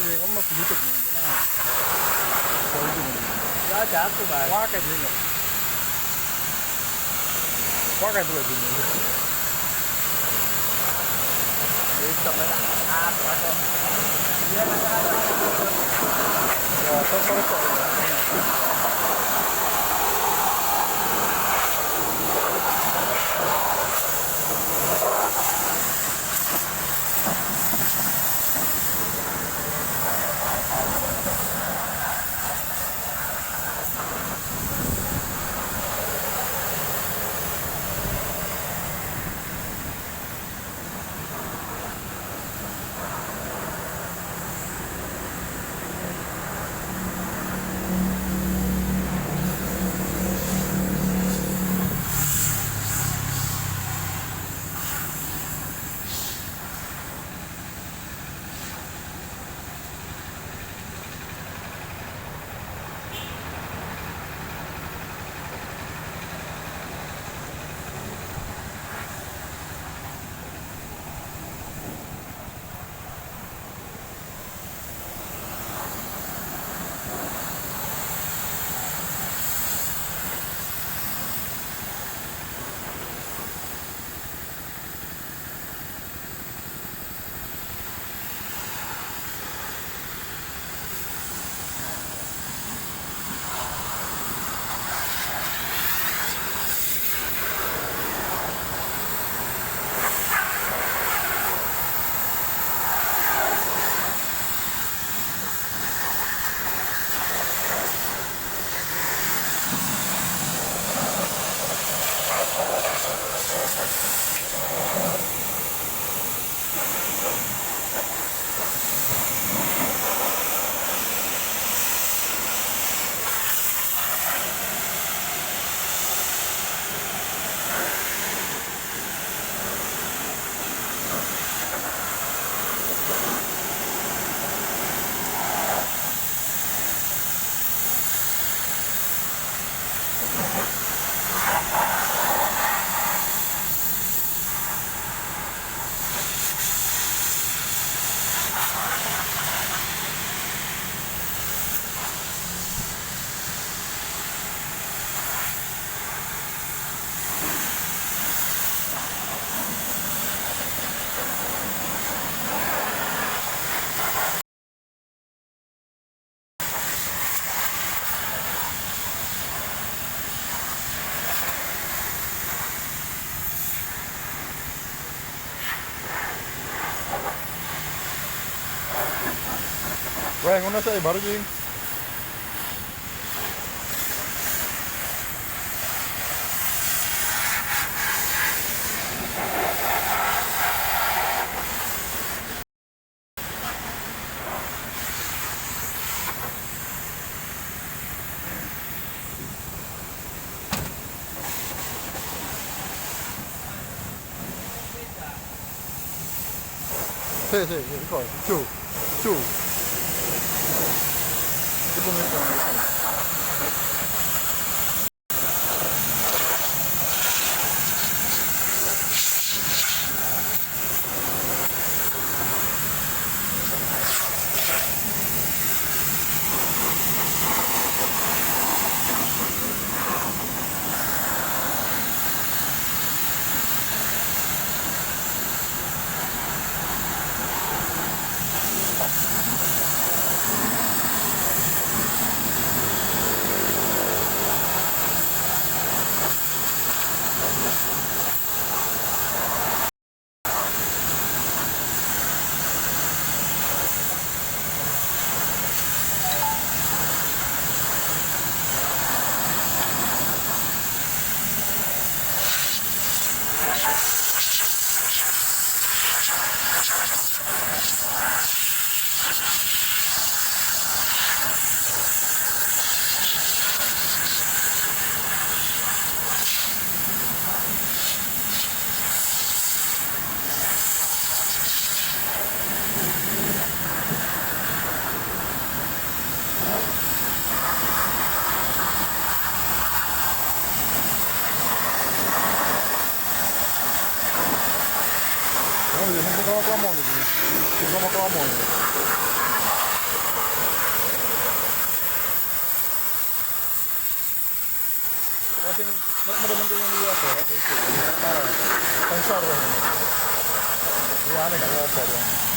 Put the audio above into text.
thì có mà phụ tục này cái nào rồi Đó chả của bà. quá cái gì nhỉ quá cái gì nhỉ Đi cầm cái đó. À, phải không? rồi sao sao Venga, una sei barulho. Sì, sì, ricordo. Su, su. Tipo mettono. Non si trova con la moglie, si trova con la moglie. Kasi madaman din yung liya ko. Okay, para. Sensor. Yan, nag-offer yan.